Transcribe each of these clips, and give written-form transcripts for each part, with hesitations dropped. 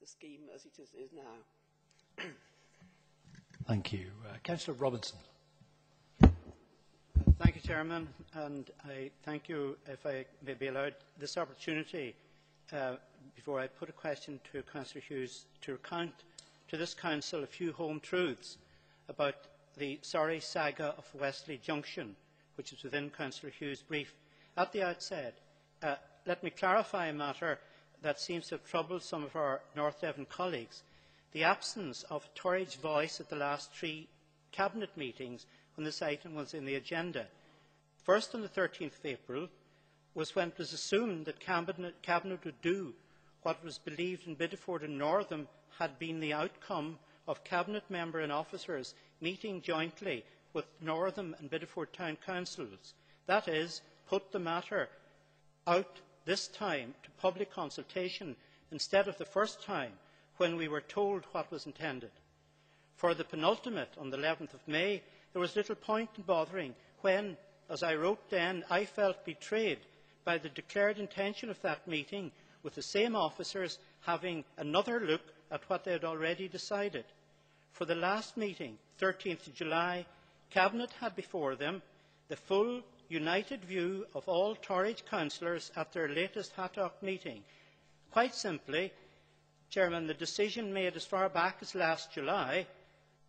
the scheme as it is now. Thank you. Councillor Robinson. Thank you, Chairman, and I thank you, if I may be allowed this opportunity, before I put a question to Councillor Hughes, to recount to this Council a few home truths about the sorry saga of Westleigh Junction, which is within Councillor Hughes' brief. At the outset, let me clarify a matter that seems to have troubled some of our North Devon colleagues: the absence of Tory's voice at the last 3 Cabinet meetings when this item was in the agenda. First, on the 13th of April, was when it was assumed that Cabinet would do what was believed in Bideford and Northam had been the outcome of Cabinet member and officers meeting jointly with Northam and Bideford Town Councils. That is, put the matter out this time to public consultation instead of the first time when we were told what was intended. For the penultimate, on the 11th of May, there was little point in bothering when, as I wrote then, I felt betrayed by the declared intention of that meeting, with the same officers having another look at what they had already decided. For the last meeting, 13th of July, Cabinet had before them the full united view of all Tory councillors at their latest Haddock meeting. Quite simply, Chairman, the decision made as far back as last July,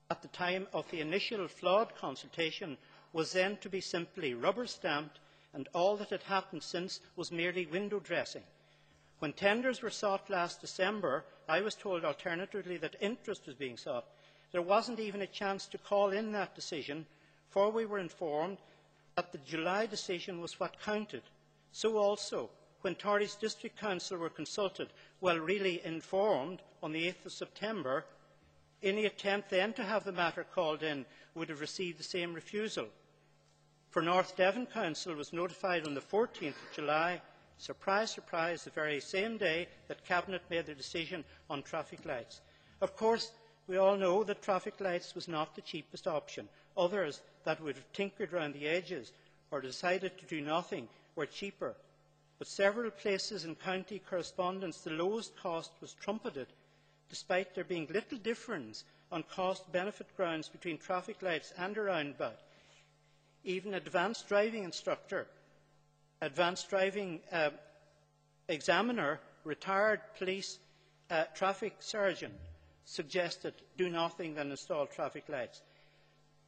at the time of the initial flawed consultation, was then to be simply rubber-stamped, and all that had happened since was merely window dressing. When tenders were sought last December, I was told alternatively that interest was being sought. There wasn't even a chance to call in that decision, for we were informed that the July decision was what counted. So also, when Tory's District Council were consulted, well, really informed, on the 8th of September, any attempt then to have the matter called in would have received the same refusal. For North Devon Council was notified on the 14th of July, surprise, surprise, the very same day that Cabinet made their decision on traffic lights. Of course, we all know that traffic lights was not the cheapest option. Others that would have tinkered around the edges or decided to do nothing were cheaper. But several places in county correspondence, the lowest cost was trumpeted, despite there being little difference on cost-benefit grounds between traffic lights and a roundabout. Even advanced driving instructor, advanced driving examiner, retired police traffic surgeon suggested do nothing than install traffic lights.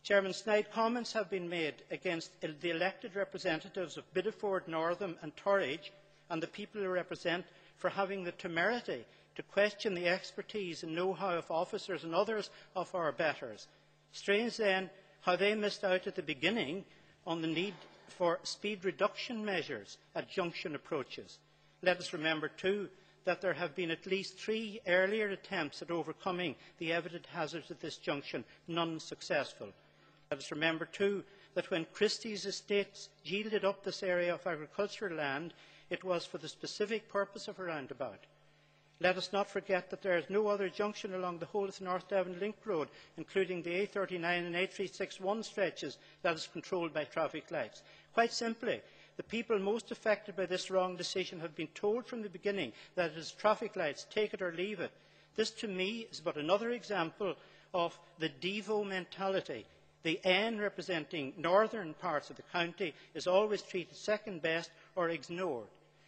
Chairman, snide comments have been made against the elected representatives of Bideford, Northam and Torridge and the people who represent for having the temerity to question the expertise and know-how of officers and others of our betters. Strange then how they missed out at the beginning on the need for speed reduction measures at junction approaches. Let us remember too that there have been at least 3 earlier attempts at overcoming the evident hazards at this junction, none successful. Let us remember too that when Christie's estates yielded up this area of agricultural land, it was for the specific purpose of a roundabout. Let us not forget that there is no other junction along the whole of the North Devon Link Road, including the A39 and A361 stretches, that is controlled by traffic lights. Quite simply, the people most affected by this wrong decision have been told from the beginning that it is traffic lights, take it or leave it. This, to me, is but another example of the Devo mentality. The N, representing northern parts of the county, is always treated second best or ignored.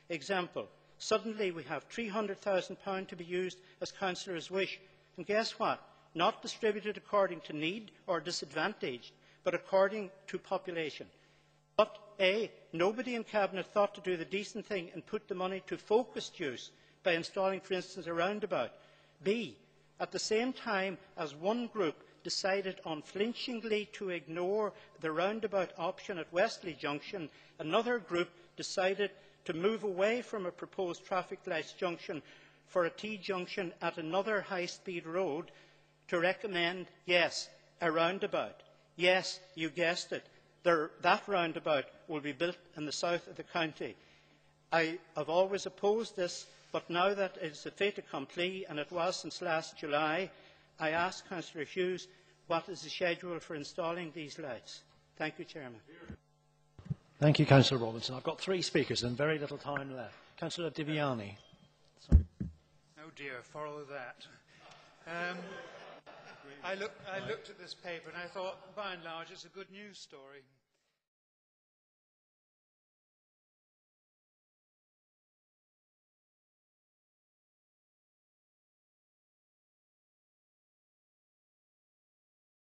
Example: suddenly we have £300,000 to be used as councillors wish, and guess what? Not distributed according to need or disadvantage, but according to population. But A, nobody in Cabinet thought to do the decent thing and put the money to focused use by installing, for instance, a roundabout. B, at the same time as one group decided unflinchingly to ignore the roundabout option at Westleigh Junction, another group decided to move away from a proposed traffic lights junction for a T-junction at another high-speed road to recommend, yes, a roundabout. Yes, you guessed it, that roundabout will be built in the south of the county. I have always opposed this, but now that it is a fait accompli, and it was since last July, I ask Councillor Hughes what is the schedule for installing these lights. Thank you, Chairman. Thank you, Councillor Robinson. I've got 3 speakers and very little time left. Councillor Diviani. Now, Oh dear, follow that. I looked at this paper and I thought, by and large, it's a good news story.